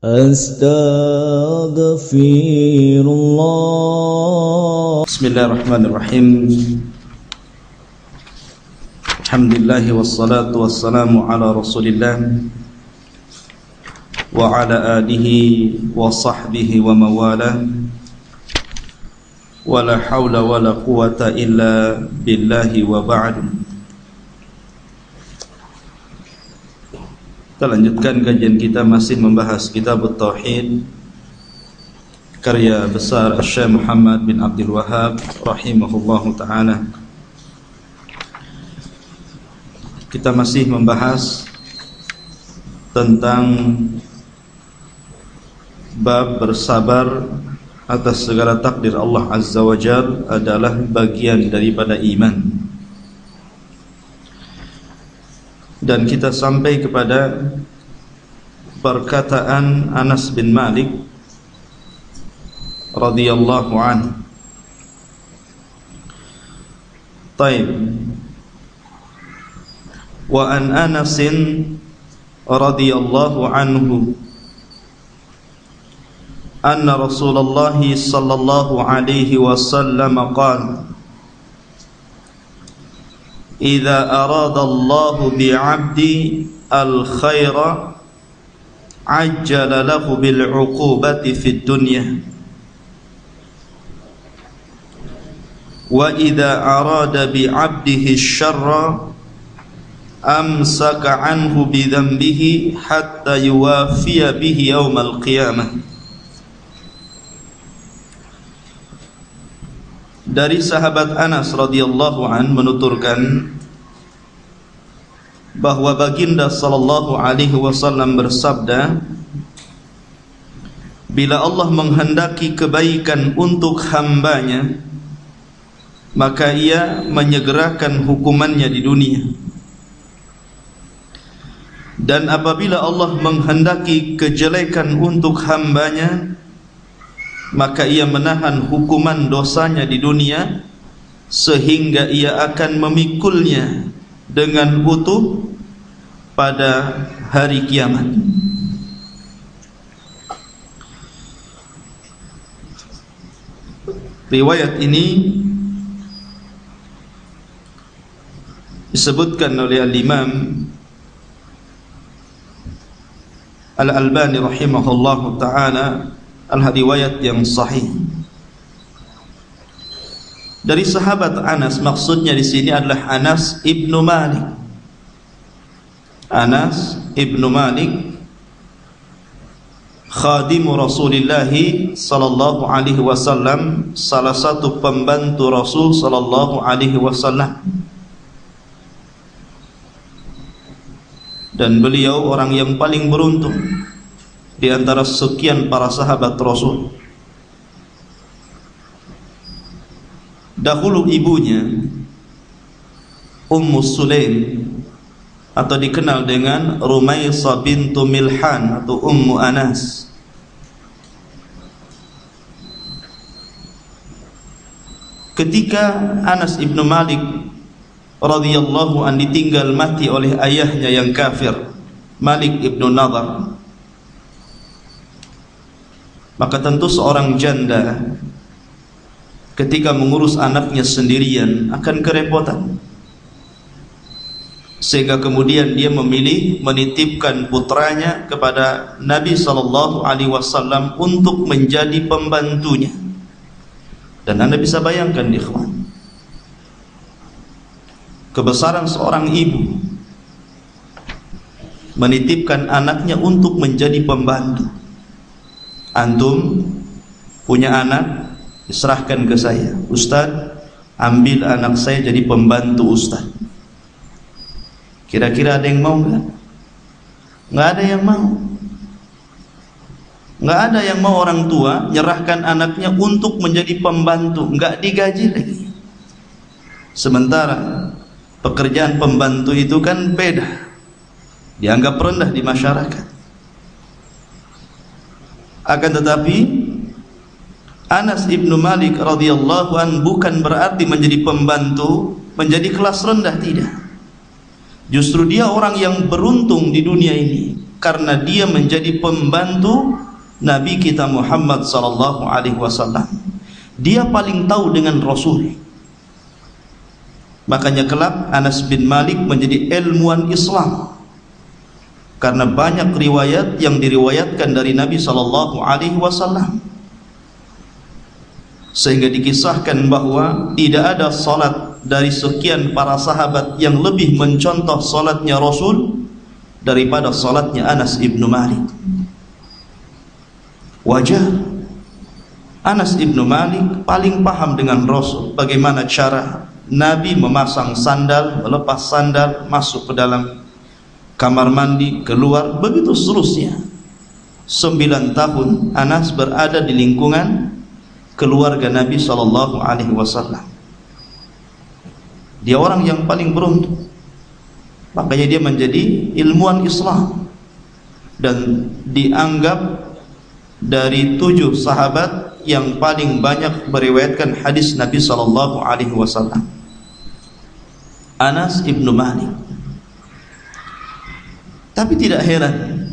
Astaghfirullah. Bismillahirrahmanirrahim. Alhamdulillah wassalatu wassalamu ala Rasulillah wa ala alihi wa sahbihi wa mawala. Wala hawla wala quwata illa billahi wa ba'du. Kita lanjutkan kajian kita, masih membahas kitab Tauhid karya besar Syekh Muhammad bin Abdul Wahhab rahimahullahu ta'ala. Kita masih membahas tentang bab bersabar atas segala takdir Allah Azza wa Jal adalah bagian daripada iman. Dan kita sampai kepada perkataan Anas bin Malik radhiyallahu anhu. Taib. Wa an Anas radhiyallahu anhu anna Rasulullah sallallahu alaihi wasallam qala: Idza arada Allahu bi'abdi al-khaira ajjala lahu bil 'uqubati fid dunya wa idza arada bi'abdihi asy-syarra amsaka 'anhu bi dhanbihi hatta yuwafiya bihi yaumal qiyamah. Dari sahabat Anas radhiyallahu an menuturkan bahwa baginda sallallahu alaihi wasallam bersabda, bila Allah menghendaki kebaikan untuk hambanya, maka ia menyegerakan hukumannya di dunia. Dan apabila Allah menghendaki kejelekan untuk hambanya, maka ia menahan hukuman dosanya di dunia sehingga ia akan memikulnya dengan utuh pada hari kiamat. Riwayat ini disebutkan oleh Al-Imam Al-Albani rahimahullahu ta'ala al-riwayat yang sahih. Dari sahabat Anas, maksudnya di sini adalah Anas ibnu Malik. Anas ibnu Malik, khadimu Rasulullah sallallahu alaihi wasallam, salah satu pembantu Rasul sallallahu alaihi wasallam. Dan beliau orang yang paling beruntung di antara sekian para sahabat Rasul. Dahulu ibunya Ummu Sulaim, atau dikenal dengan Rumaysah bintu Milhan atau Ummu Anas, ketika Anas ibnu Malik radhiyallahu an ditinggal mati oleh ayahnya yang kafir, Malik ibnu Nadhr, maka tentu seorang janda ketika mengurus anaknya sendirian akan kerepotan, sehingga kemudian dia memilih menitipkan putranya kepada Nabi sallallahu alaihi wasallam untuk menjadi pembantunya. Dan Anda bisa bayangkan, ikhwan, kebesaran seorang ibu menitipkan anaknya untuk menjadi pembantu. Antum punya anak, diserahkan ke saya, Ustaz, ambil anak saya jadi pembantu Ustaz. Kira-kira ada yang mau enggak? Enggak ada yang mau. Enggak ada yang mau orang tua nyerahkan anaknya untuk menjadi pembantu, enggak digaji lagi. Sementara pekerjaan pembantu itu kan beda, dianggap rendah di masyarakat. Akan tetapi Anas ibnu Malik radhiyallahu an bukan berarti menjadi pembantu menjadi kelas rendah, tidak. Justru dia orang yang beruntung di dunia ini karena dia menjadi pembantu Nabi kita Muhammad sallallahu alaihi wasallam. Dia paling tahu dengan Rasul. Makanya kelak Anas bin Malik menjadi ilmuwan Islam, karena banyak riwayat yang diriwayatkan dari Nabi sallallahu alaihi wasallam. Sehingga dikisahkan bahwa tidak ada salat dari sekian para sahabat yang lebih mencontoh salatnya Rasul daripada salatnya Anas ibnu Malik. Wajar, Anas ibnu Malik paling paham dengan Rasul, bagaimana cara Nabi memasang sandal, melepas sandal, masuk ke dalam kamar mandi, keluar, begitu seterusnya. 9 tahun Anas berada di lingkungan keluarga Nabi sallallahu alaihi wasallam. Dia orang yang paling beruntung. Makanya dia menjadi ilmuwan Islam dan dianggap dari 7 sahabat yang paling banyak meriwayatkan hadis Nabi sallallahu alaihi wasallam. Anas ibnu Malik. Tapi tidak heran,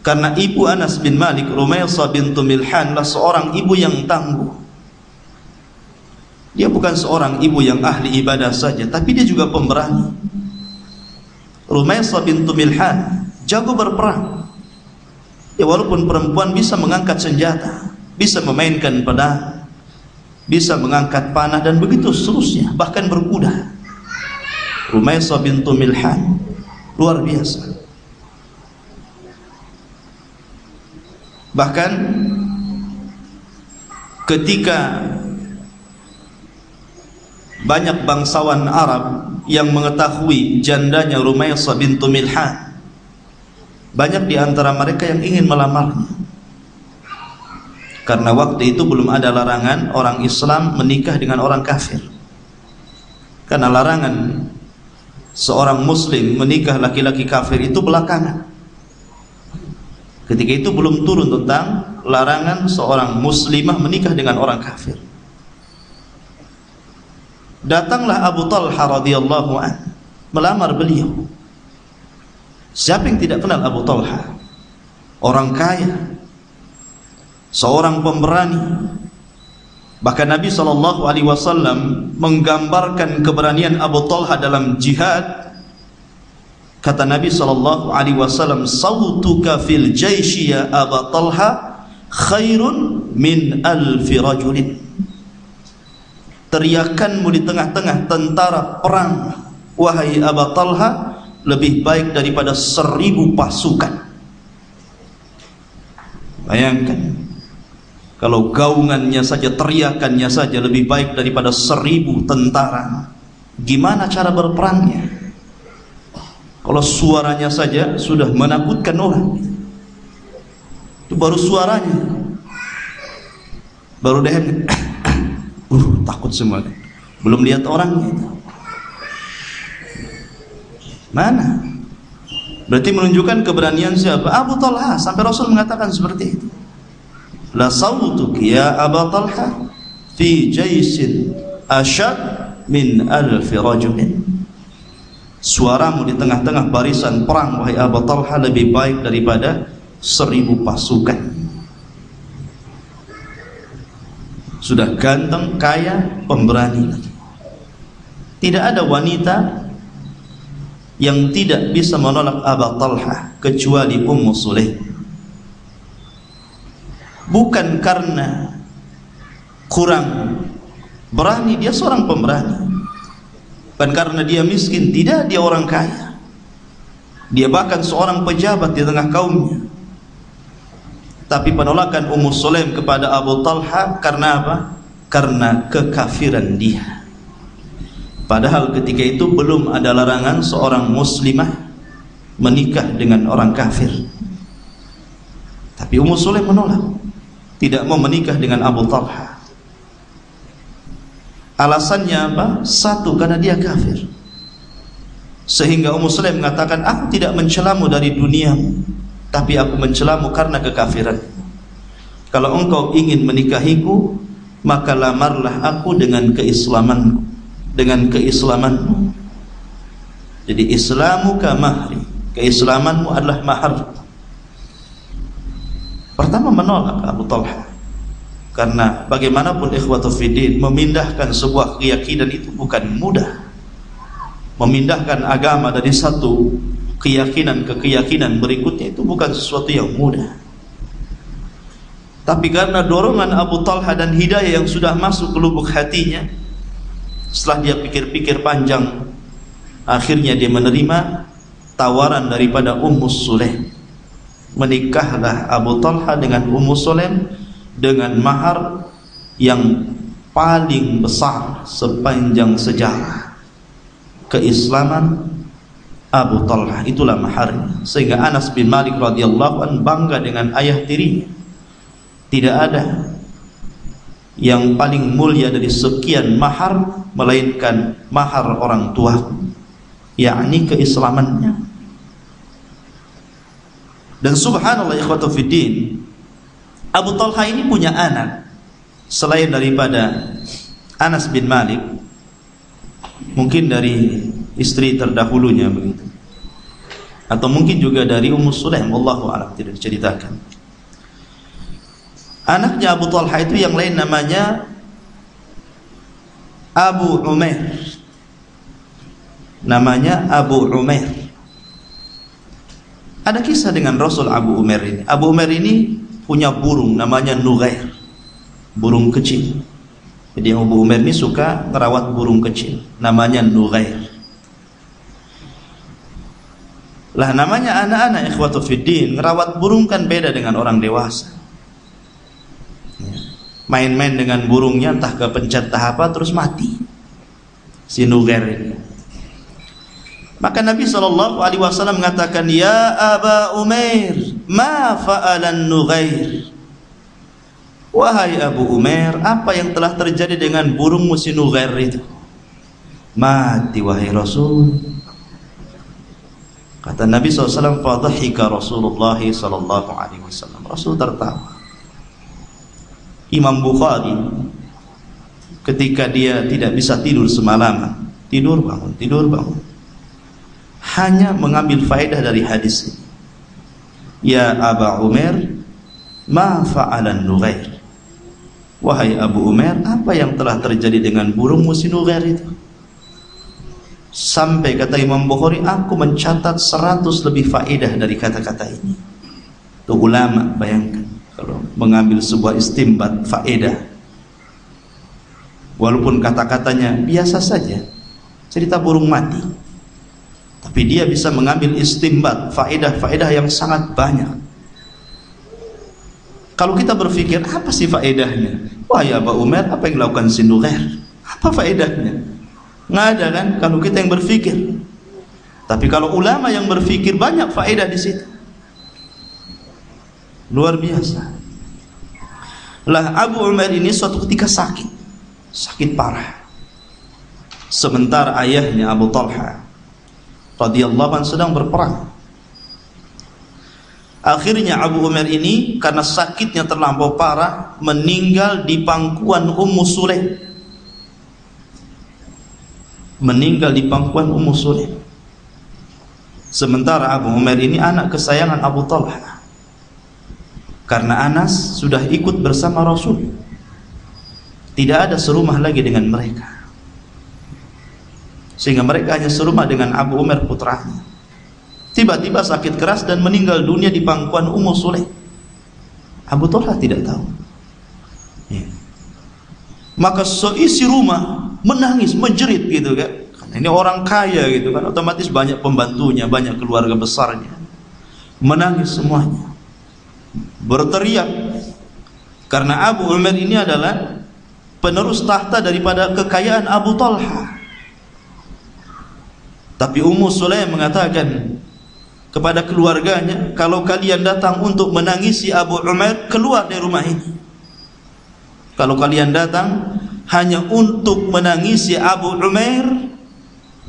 karena ibu Anas bin Malik, Rumaysah bintu Milhan, lah seorang ibu yang tangguh. Dia bukan seorang ibu yang ahli ibadah saja, tapi dia juga pemberani. Rumaysah bintu Milhan jago berperang. Ya, walaupun perempuan bisa mengangkat senjata, bisa memainkan pedang, bisa mengangkat panah dan begitu seterusnya, bahkan berkuda. Rumaysah bintu Milhan luar biasa. Bahkan ketika banyak bangsawan Arab yang mengetahui jandanya Rumaysah bintu Milhan, banyak di antara mereka yang ingin melamarnya. Karena waktu itu belum ada larangan orang Islam menikah dengan orang kafir. Karena larangan seorang muslim menikah laki-laki kafir itu belakangan. Ketika itu belum turun tentang larangan seorang muslimah menikah dengan orang kafir. Datanglah Abu Talha radhiyallahu an melamar beliau. Siapa yang tidak kenal Abu Talha? Orang kaya, seorang pemberani. Bahkan Nabi SAW menggambarkan keberanian Abu Talha dalam jihad. Kata Nabi SAW, "Sautuka fil jaishi ya Abu Talha khairun min alfi rajulin." Teriakanmu di tengah-tengah tentara perang, wahai Abu Talha, lebih baik daripada 1000 pasukan. Bayangkan, kalau gaungannya saja, teriakannya saja lebih baik daripada 1000 tentara, gimana cara berperangnya? Kalau suaranya saja sudah menakutkan orang, itu baru suaranya, baru deh takut semua, belum lihat orangnya. Mana? Berarti menunjukkan keberanian siapa? Abu Talha. Sampai Rasul mengatakan seperti itu. La sautuk ya Abu Talha fi jaisin asyad min alfi rajulin. Suaramu di tengah-tengah barisan perang, wahai Abu Talha, lebih baik daripada 1000 pasukan. Sudah ganteng, kaya, pemberani lagi. Tidak ada wanita yang tidak bisa menolak Abu Talha kecuali Ummu Sulaim. Bukan karena kurang berani, dia seorang pemberani. Bukan karena dia miskin, tidak, dia orang kaya. Dia bahkan seorang pejabat di tengah kaumnya. Tapi penolakan Ummu Sulaim kepada Abu Talha karena apa? Karena kekafiran dia. Padahal ketika itu belum ada larangan seorang muslimah menikah dengan orang kafir. Tapi Ummu Sulaim menolak, tidak mau menikah dengan Abu Talha. Alasannya apa? Satu, karena dia kafir. Sehingga Ummu Sulaim mengatakan, aku tidak mencelamu dari duniamu, tapi aku mencelamu karena kekafiran. Kalau engkau ingin menikahiku, maka lamarlah aku dengan keislamanku, dengan keislamanmu. Jadi Islamuka mahri, keislamanmu adalah mahar. Pertama menolak Abu Talha, karena bagaimanapun ikhwatu fiddin, memindahkan sebuah keyakinan itu bukan mudah. Memindahkan agama dari satu keyakinan ke keyakinan berikutnya itu bukan sesuatu yang mudah. Tapi karena dorongan Abu Talha dan hidayah yang sudah masuk ke lubuk hatinya, setelah dia pikir-pikir panjang, akhirnya dia menerima tawaran daripada Ummu Sulaim. Menikahlah Abu Talha dengan Ummu Sulaim dengan mahar yang paling besar sepanjang sejarah keislaman Abu Talha. Itulah maharnya, sehingga Anas bin Malik radhiyallahu anhu bangga dengan ayah tirinya. Tidak ada yang paling mulia dari sekian mahar melainkan mahar orang tua, yakni keislamannya. Dan subhanallah ikhwatu fiddin, Abu Talha ini punya anak selain daripada Anas bin Malik, mungkin dari istri terdahulunya begitu, atau mungkin juga dari Ummu Sulaim, wallahu a'lam, tidak diceritakan. Anaknya Abu Talha itu yang lain namanya Abu Umair. Namanya Abu Umair. Ada kisah dengan Rasul Abu Umair ini. Abu Umair ini punya burung namanya Nughair, burung kecil. Jadi Abu Umair ini suka merawat burung kecil namanya Nughair. Lah namanya anak-anak ikhwatu fiddin, merawat burung kan beda dengan orang dewasa. Main-main dengan burungnya entah kepencet tahap apa terus mati si Nughair ini. Maka Nabi SAW mengatakan, ya Aba Umair, ma fa'alan Nughair. Wahai Abu Umair, apa yang telah terjadi dengan burungmu si Nughair itu? Mati wahai Rasul. Kata Nabi SAW, fadhahika Rasulullah SAW. Rasul tertawa. Imam Bukhari ketika dia tidak bisa tidur semalaman, tidur bangun, hanya mengambil faedah dari hadis ini. Ya Aba Umair, ma fa'alan Nughair. Wahai Abu Umair, apa yang telah terjadi dengan burungmu si Nughair itu? Sampai kata Imam Bukhari, aku mencatat 100 lebih faedah dari kata-kata ini. Itu ulama, bayangkan kalau mengambil sebuah istimbat faedah, walaupun kata-katanya biasa saja, cerita burung mati, tapi dia bisa mengambil istimbat faedah-faedah yang sangat banyak. Kalau kita berpikir apa sih faedahnya? Wah ya Abu Umair, apa yang dilakukan si Nughair? Apa faedahnya? Nggak ada kan kalau kita yang berpikir. Tapi kalau ulama yang berpikir, banyak faedah di situ. Luar biasa. Lah Abu Umair ini suatu ketika sakit parah. Sementara ayahnya Abu Talha radhiyallahu anhu sedang berperang. Akhirnya Abu Umair ini karena sakitnya terlampau parah meninggal di pangkuan Ummu Sulaim. Meninggal di pangkuan Ummu Sulaim. Sementara Abu Umair ini anak kesayangan Abu Talha. Karena Anas sudah ikut bersama Rasul, tidak ada serumah lagi dengan mereka, sehingga mereka hanya serumah dengan Abu Umair putranya. Tiba-tiba sakit keras dan meninggal dunia di pangkuan Ummu Sulaim. Abu Talha tidak tahu. Ya. Maka seisi rumah menangis, menjerit gitu kan. Karena ini orang kaya gitu kan, otomatis banyak pembantunya, banyak keluarga besarnya. Menangis semuanya, berteriak, karena Abu Umair ini adalah penerus tahta daripada kekayaan Abu Talha. Tapi Ummu Sulaim mengatakan kepada keluarganya, kalau kalian datang untuk menangisi Abu Umair, keluar dari rumah ini. Kalau kalian datang hanya untuk menangisi Abu Umair,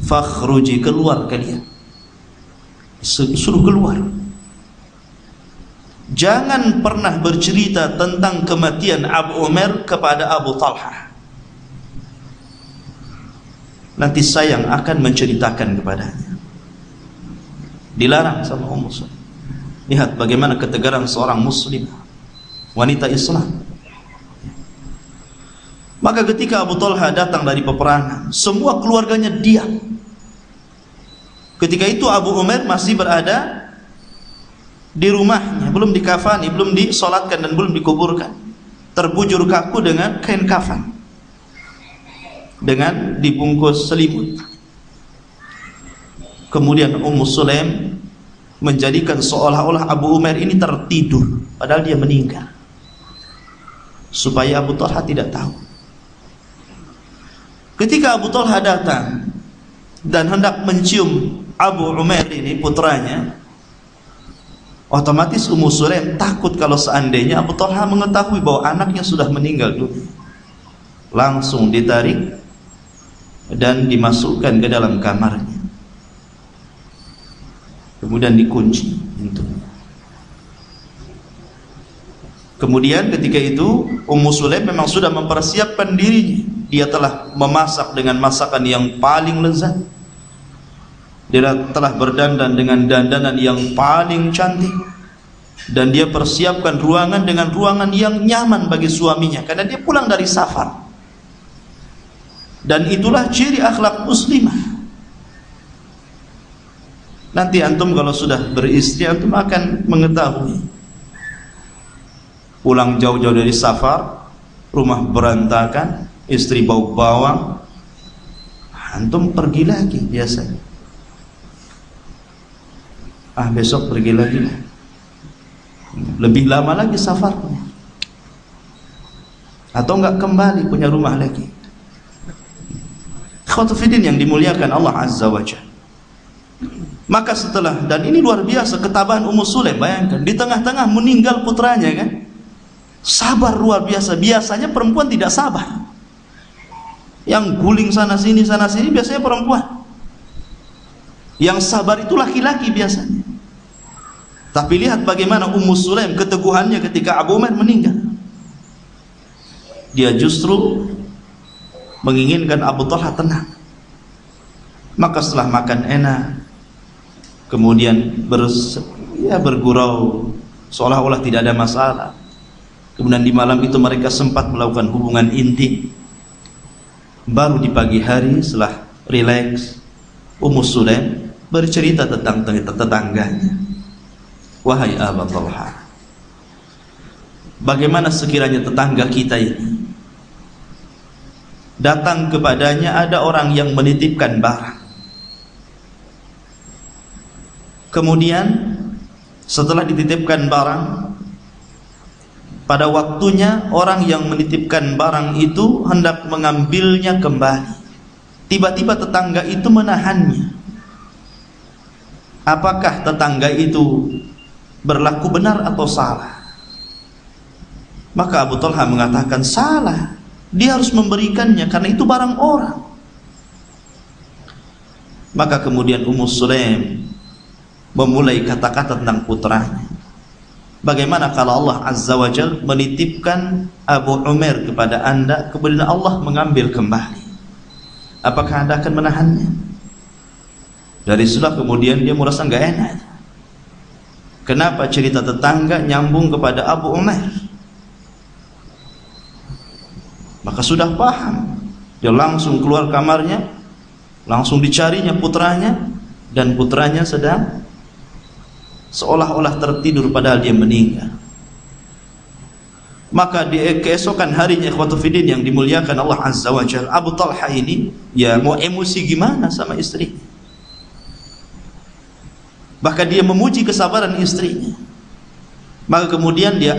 fakhruji, keluar kalian, suruh keluar. Jangan pernah bercerita tentang kematian Abu Umair kepada Abu Talha. Nanti saya yang akan menceritakan kepadanya. Dilarang sama Ummu Sulaim. Lihat bagaimana ketegaran seorang muslim, wanita Islam. Maka ketika Abu Talha datang dari peperangan, semua keluarganya diam. Ketika itu Abu Umair masih berada di rumahnya, belum dikafani, belum disolatkan dan belum dikuburkan, terbujur kaku dengan kain kafan, dengan dibungkus selimut. Kemudian Ummu Sulaim menjadikan seolah-olah Abu Umair ini tertidur, padahal dia meninggal, supaya Abu Talha tidak tahu. Ketika Abu Talha datang dan hendak mencium Abu Umair ini, putranya, otomatis Ummu Sulaim takut kalau seandainya Abu Talha mengetahui bahwa anaknya sudah meninggal dunia. Langsung ditarik dan dimasukkan ke dalam kamarnya, kemudian dikunci pintunya. Kemudian ketika itu Ummu Sulaim memang sudah mempersiapkan dirinya. Dia telah memasak dengan masakan yang paling lezat. Dia telah berdandan dengan dandanan yang paling cantik. Dan dia persiapkan ruangan dengan ruangan yang nyaman bagi suaminya, karena dia pulang dari safar. Dan itulah ciri akhlak muslimah. Nanti antum kalau sudah beristri, antum akan mengetahui. Pulang jauh-jauh dari safar, rumah berantakan, istri bau bawang, antum pergi lagi biasanya. Besok pergi lagi, lebih lama lagi safarnya, atau enggak kembali punya rumah lagi. Khotufidin yang dimuliakan Allah Azza wa Jalla. Maka setelah, dan ini luar biasa ketabahan Ummu Sulaim, bayangkan di tengah-tengah meninggal putranya kan, sabar luar biasa. Biasanya perempuan tidak sabar, yang guling sana sini biasanya perempuan. Yang sabar itu laki-laki biasanya. Tapi lihat bagaimana Ummu Sulaim keteguhannya ketika Abu Umair meninggal. Dia justru menginginkan Abu Talha tenang. Maka setelah makan enak, kemudian bergurau seolah-olah tidak ada masalah. Kemudian di malam itu mereka sempat melakukan hubungan intim. Baru di pagi hari setelah rileks, Ummu Sulaim bercerita tentang tetangganya. Wahai Abu Talha, bagaimana sekiranya tetangga kita ini datang kepadanya ada orang yang menitipkan barang. Kemudian setelah dititipkan barang, pada waktunya orang yang menitipkan barang itu hendak mengambilnya kembali. Tiba-tiba tetangga itu menahannya. Apakah tetangga itu berlaku benar atau salah? Maka Abu Talha mengatakan salah. Dia harus memberikannya karena itu barang orang. Maka kemudian Ummu Sulaim memulai kata-kata tentang putranya. Bagaimana kalau Allah Azza wa Jalla menitipkan Abu Umair kepada anda, kemudian Allah mengambil kembali, apakah anda akan menahannya? Dari situlah kemudian dia merasa nggak enak. Kenapa cerita tetangga nyambung kepada Abu Umair? Maka sudah paham, dia langsung keluar kamarnya, langsung dicarinya putranya, dan putranya sedang seolah-olah tertidur padahal dia meninggal. Maka di keesokan harinya, ikhwatufidin yang dimuliakan Allah Azza wa Jalla, Abu Talha ini ya mau emosi gimana sama istri. Bahkan dia memuji kesabaran istrinya. Maka kemudian dia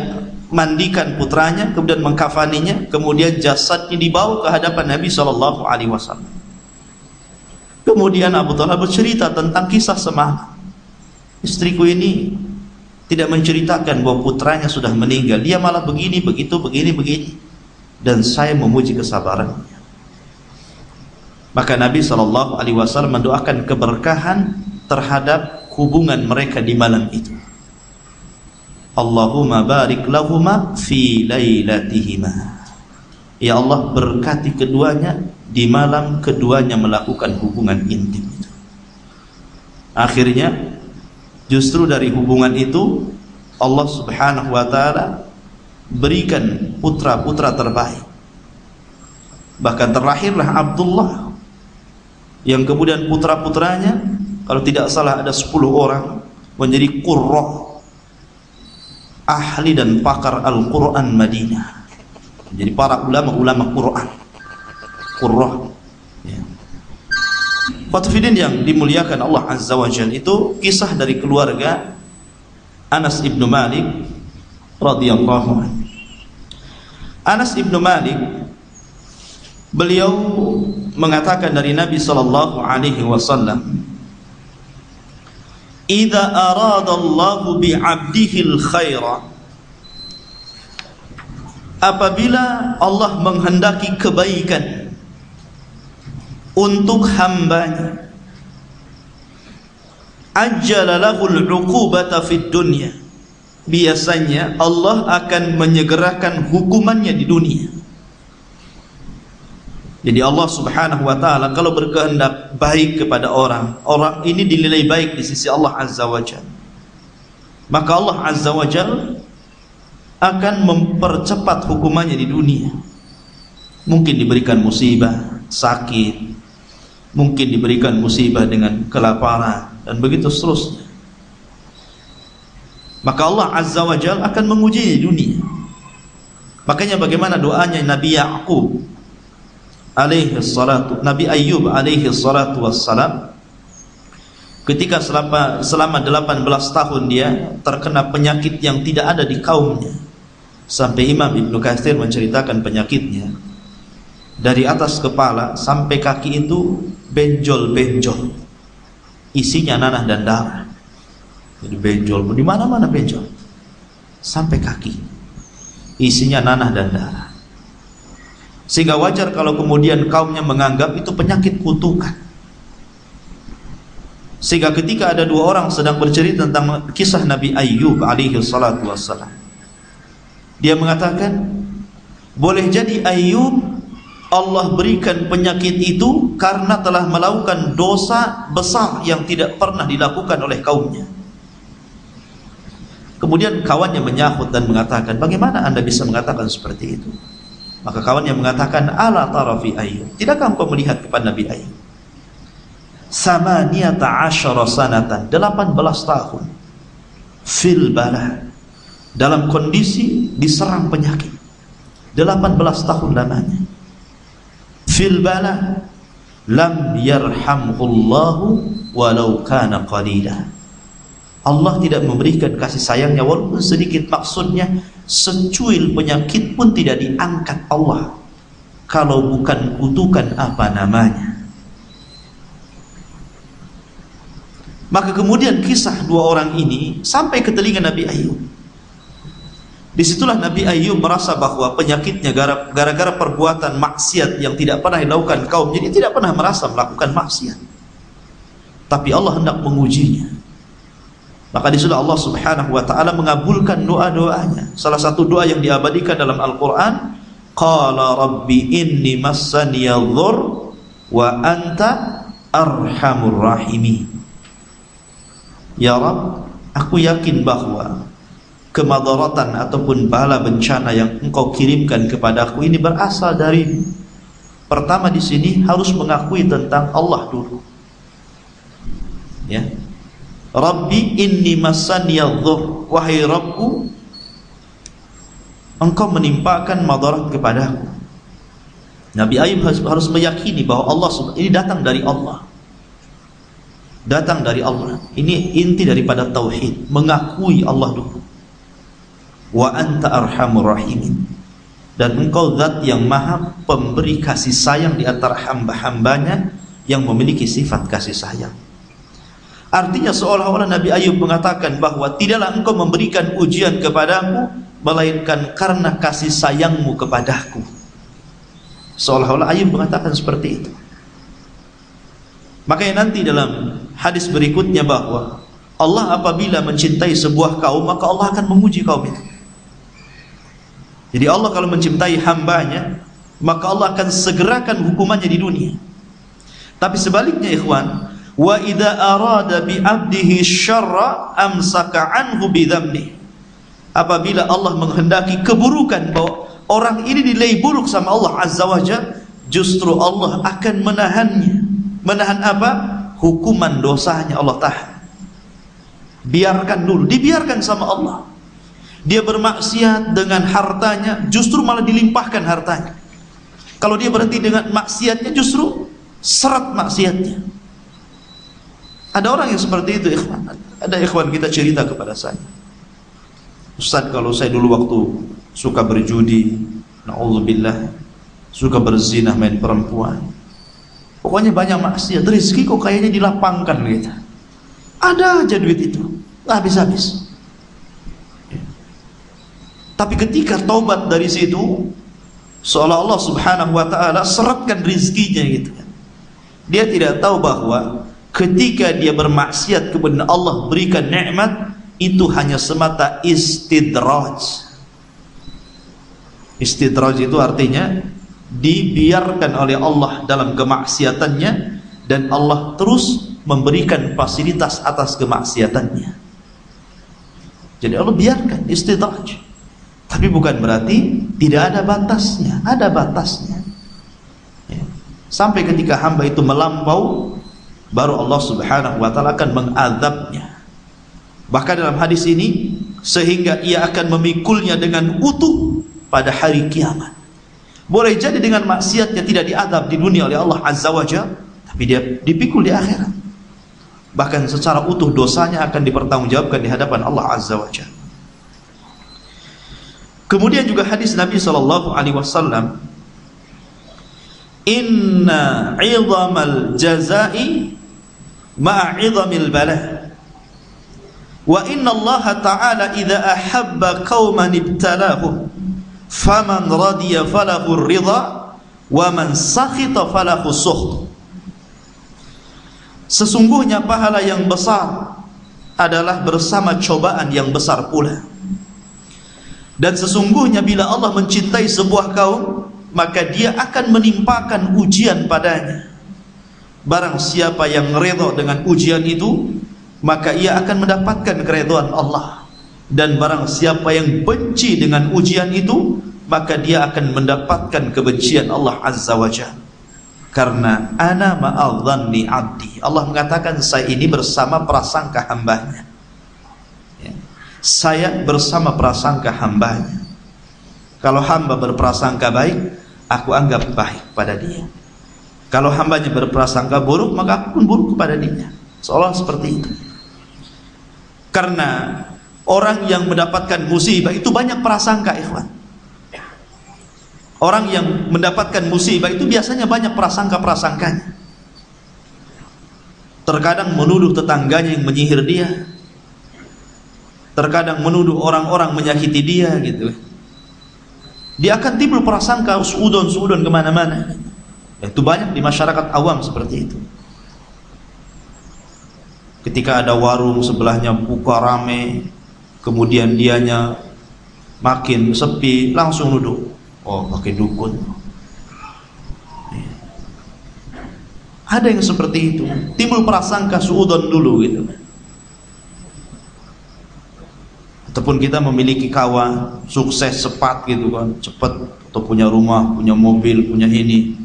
mandikan putranya, kemudian mengkafaninya, kemudian jasadnya dibawa ke hadapan Nabi SAW. Kemudian Abu Talha bercerita tentang kisah semalam. Istriku ini tidak menceritakan bahwa putranya sudah meninggal, dia malah begini, begitu, begini. Dan saya memuji kesabarannya. Maka Nabi SAW mendoakan keberkahan terhadap hubungan mereka di malam itu. Allahumma barik lahuma fi lailatihima. Ya Allah, berkati keduanya di malam keduanya melakukan hubungan intim itu. Akhirnya Justru dari hubungan itu Allah Subhanahu wa ta'ala berikan putra-putra terbaik. Bahkan terlahirlah Abdullah, yang kemudian putra-putranya kalau tidak salah ada 10 orang menjadi qurra, ahli dan pakar Al-Quran Madinah, jadi para ulama-ulama Quran, qurra ya. Fatfidin yang dimuliakan Allah Azza wa Jalla, itu kisah dari keluarga Anas ibnu Malik radhiyallahu anhu. Anas ibnu Malik, beliau mengatakan dari Nabi sallallahu alaihi wasallam, "Idza aradallahu bi'abdihil khaira," apabila Allah menghendaki kebaikan untuk hambanya, ajjala lahul 'uqubata fid dunya, biasanya Allah akan menyegerakan hukumannya di dunia. Jadi Allah Subhanahu wa ta'ala kalau berkehendak baik kepada orang, orang ini dinilai baik di sisi Allah Azza wa Jalla, maka Allah Azza wa Jalla akan mempercepat hukumannya di dunia. Mungkin diberikan musibah, sakit, mungkin diberikan musibah dengan kelaparan, dan begitu seterusnya. Maka Allah Azza wa Jalla akan menguji di dunia. Makanya bagaimana doanya Nabi Ya'qub alaihi salatu, Nabi Ayyub alaihi salatu wassalam, ketika selama 18 tahun dia terkena penyakit yang tidak ada di kaumnya, sampai Imam Ibnu Katsir menceritakan penyakitnya dari atas kepala sampai kaki itu benjol-benjol, isinya nanah dan darah. Jadi benjol, di mana-mana benjol, sampai kaki isinya nanah dan darah. Sehingga wajar kalau kemudian kaumnya menganggap itu penyakit kutukan. Sehingga ketika ada 2 orang sedang bercerita tentang kisah Nabi Ayyub alaihi salatu wassalam, dia mengatakan, boleh jadi Ayyub Allah berikan penyakit itu karena telah melakukan dosa besar yang tidak pernah dilakukan oleh kaumnya. Kemudian kawannya menyahut dan mengatakan, bagaimana anda bisa mengatakan seperti itu? Maka kawannya mengatakan, ala tarafi Ayyub, tidakkah engkau melihat kepada Nabi Ayyub? Samaniyata asyara sanatan, 18 tahun, fil bala, dalam kondisi diserang penyakit, 18 tahun lamanya. Fil bala lam yarhamhullahu walau kana qalila, Allah tidak memberikan kasih sayangnya walaupun sedikit. Maksudnya secuil penyakit pun tidak diangkat Allah kalau bukan kutukan apa namanya. Maka kemudian kisah 2 orang ini sampai ke telinga Nabi Ayyub. Disitulah Nabi Ayyub merasa bahwa penyakitnya gara-gara perbuatan maksiat yang tidak pernah dilakukan kaum. Jadi tidak pernah merasa melakukan maksiat, tapi Allah hendak mengujinya. Maka disitulah Allah Subhanahu wa ta'ala mengabulkan doa-doanya. Salah satu doa yang diabadikan dalam Al-Quran, qala rabbi inni massaniya dhur wa anta arhamur rahimin. Ya Rabb, aku yakin bahwa kemadaratan ataupun bala bencana yang engkau kirimkan kepadaku ini berasal darimu. Pertama di sini harus mengakui tentang Allah dulu. Ya. Rabbi inni massaniya dhur, wahai Rabbku, engkau menimpakan madarat kepadaku. Nabi Ayyub harus meyakini bahwa Allah ini datang dari Allah. Datang dari Allah. Ini inti daripada tauhid, mengakui Allah dulu. Wa anta arhamur rahimin, dan engkau zat yang maha pemberi kasih sayang di antara hamba-hambanya yang memiliki sifat kasih sayang. Artinya seolah-olah Nabi Ayyub mengatakan bahwa tidaklah engkau memberikan ujian kepadaku melainkan karena kasih sayangmu kepadaku. Seolah-olah Ayyub mengatakan seperti itu. Makanya nanti dalam hadis berikutnya bahwa Allah apabila mencintai sebuah kaum, maka Allah akan menguji kaum itu. Jadi Allah kalau mencintai hambanya, maka Allah akan segerakan hukumannya di dunia. Tapi sebaliknya ikhwan, wa idza arada bi 'abdihi syarra amsaka 'anhu bi dzambi. Apabila Allah menghendaki keburukan, bahwa orang ini dinilai buruk sama Allah Azza wa Jalla, justru Allah akan menahannya. Menahan apa? Hukuman dosanya Allah tahan. Biarkan dulu, dibiarkan sama Allah. Dia bermaksiat dengan hartanya, justru malah dilimpahkan hartanya. Kalau dia berhenti dengan maksiatnya, justru seret maksiatnya. Ada orang yang seperti itu, ikhwan. Ada ikhwan kita cerita kepada saya, Ustaz, kalau saya dulu waktu suka berjudi, na'udzubillah, suka berzina, main perempuan, pokoknya banyak maksiat, rezeki kok kayaknya dilapangkan gitu. Ada aja duit itu, habis-habis. Tapi ketika taubat dari situ, seolah Allah Subhanahu wa ta'ala seretkan rizkinya gitu kan. Dia tidak tahu bahwa ketika dia bermaksiat kepada Allah berikan nikmat, itu hanya semata istidraj. Istidraj itu artinya dibiarkan oleh Allah dalam kemaksiatannya, dan Allah terus memberikan fasilitas atas kemaksiatannya. Jadi Allah biarkan istidraj. Tapi bukan berarti tidak ada batasnya, ada batasnya. Ya. Sampai ketika hamba itu melampau, baru Allah Subhanahu wa ta'ala akan mengadabnya. Bahkan dalam hadis ini, sehingga ia akan memikulnya dengan utuh pada hari kiamat. Boleh jadi dengan maksiatnya tidak diadab di dunia oleh Allah Azza wa Jalla, tapi dia dipikul di akhirat. Bahkan secara utuh dosanya akan dipertanggungjawabkan di hadapan Allah Azza wa Jalla. Kemudian juga hadis Nabi sallallahu alaihi wasallam, inna 'idhamal jazaa'i ma'a 'idhamil bala, wa inna Allah ta'ala idza ahabba qauman ibtalahum faman radiya falahu ar-ridha wa man sakhita falahu as-sukht. Sesungguhnya pahala yang besar adalah bersama cobaan yang besar pula. Dan sesungguhnya bila Allah mencintai sebuah kaum, maka dia akan menimpakan ujian padanya. Barang siapa yang redha dengan ujian itu, maka ia akan mendapatkan keridhaan Allah. Dan barang siapa yang benci dengan ujian itu, maka dia akan mendapatkan kebencian Allah Azza wa Jalla. Karena ana ma'adhanni 'abdi, Allah mengatakan saya ini bersama prasangka hambanya. Saya bersama prasangka hambanya. Kalau hamba berprasangka baik, aku anggap baik pada dia. Kalau hambanya berprasangka buruk, maka aku pun buruk kepada dia. Seolah seperti itu. Karena orang yang mendapatkan musibah itu banyak prasangka, ikhwan. Orang yang mendapatkan musibah itu biasanya banyak prasangka-prasangkanya. Terkadang menuduh tetangganya yang menyihir dia, terkadang menuduh orang-orang menyakiti dia gitu. Dia akan timbul prasangka suudon kemana-mana. Itu banyak di masyarakat awam seperti itu. Ketika ada warung sebelahnya buka rame, kemudian dianya makin sepi, langsung nuduh, oh pakai dukun. Ada yang seperti itu, timbul prasangka suudon dulu gitu. Ataupun kita memiliki kawan sukses cepat gitu kan, cepat, atau punya rumah, punya mobil, punya ini,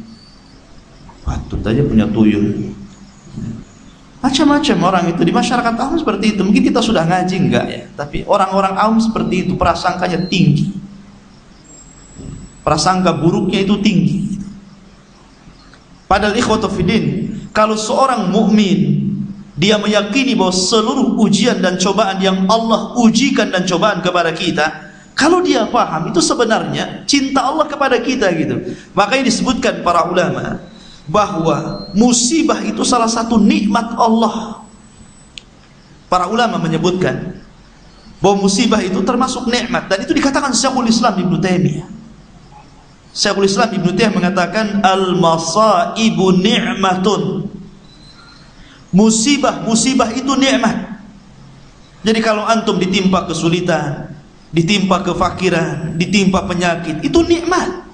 patut aja punya tuyul. Macam-macam orang itu di masyarakat awam seperti itu. Mungkin kita sudah ngaji enggak ya, tapi orang-orang awam seperti itu prasangkanya tinggi, prasangka buruknya itu tinggi. Padahal ikhwatu fiddin, kalau seorang mukmin dia meyakini bahwa seluruh ujian dan cobaan yang Allah ujikan dan cobaan kepada kita, kalau dia paham itu sebenarnya cinta Allah kepada kita gitu. Makanya disebutkan para ulama bahwa musibah itu salah satu nikmat Allah. Para ulama menyebutkan bahwa musibah itu termasuk nikmat, dan itu dikatakan Syekhul Islam Ibnu Taimiyah. Syekhul Islam Ibnu Taimiyah mengatakan al-masaibu ni'matun. Musibah itu nikmat. Jadi kalau antum ditimpa kesulitan, ditimpa kefakiran, ditimpa penyakit, itu nikmat.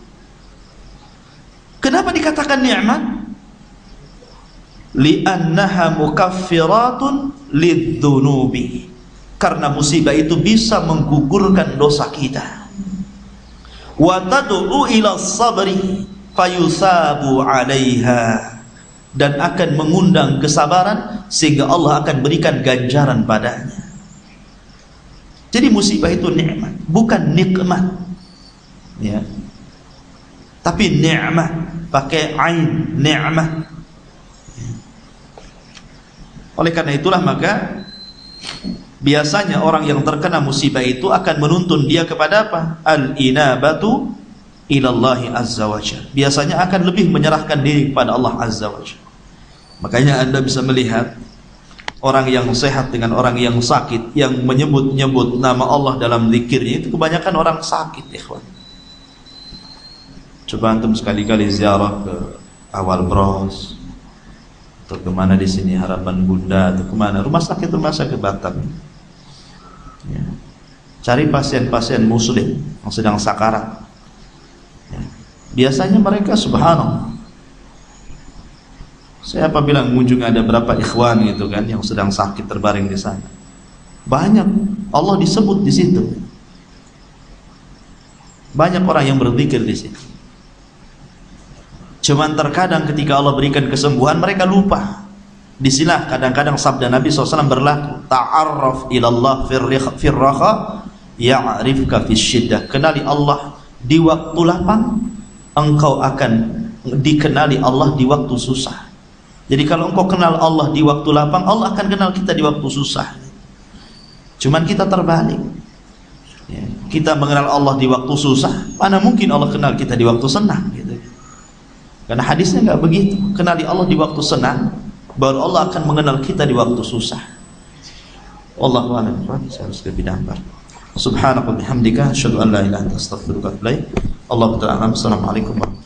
Kenapa dikatakan nikmat? li'annaha mukaffiratun lidzunubi, karena musibah itu bisa menggugurkan dosa kita. Wa tad'u ila sabri fayusabu 'alaiha, dan akan mengundang kesabaran sehingga Allah akan berikan ganjaran padanya. Jadi musibah itu nikmat, bukan nikmat, ya, tapi nikmat pakai ain, nikmat. Oleh karena itulah maka biasanya orang yang terkena musibah itu akan menuntun dia kepada apa? Al-inabatu ilallahi azza wa jalla. Biasanya akan lebih menyerahkan diri kepada Allah azza wa jalla. Makanya Anda bisa melihat orang yang sehat dengan orang yang sakit, yang menyebut-nyebut nama Allah dalam zikirnya, itu kebanyakan orang sakit, ikhwan. Coba antum sekali-kali ziarah ke Awal Bros, atau kemana di sini, Harapan Bunda, atau kemana, rumah sakit Batam, ya. Cari pasien-pasien muslim yang sedang sakarat, ya. Biasanya mereka subhanallah, saya apabila mengunjungi ada berapa ikhwan gitu kan yang sedang sakit terbaring di sana, banyak Allah disebut di situ, banyak orang yang berzikir di situ. Cuman terkadang ketika Allah berikan kesembuhan mereka lupa. Disinilah kadang-kadang sabda Nabi SAW berlaku, ta'arraf ilallah firraha ya'rifka fisyiddah. Kenali Allah di waktu lapang, engkau akan dikenali Allah di waktu susah. Jadi kalau engkau kenal Allah di waktu lapang, Allah akan kenal kita di waktu susah. Cuman kita terbalik, ya, kita mengenal Allah di waktu susah, mana mungkin Allah kenal kita di waktu senang gitu. Karena hadisnya nggak begitu. Kenali Allah di waktu senang, baru Allah akan mengenal kita di waktu susah. Wallahu a'lam. Saya harus lebih dampar. Subhanaka wa bihamdika asyhadu an la ilaha illa anta astaghfiruka wa atubu ilaik. Allahu ta'ala. Assalamualaikum warahmatullahi wabarakatuh.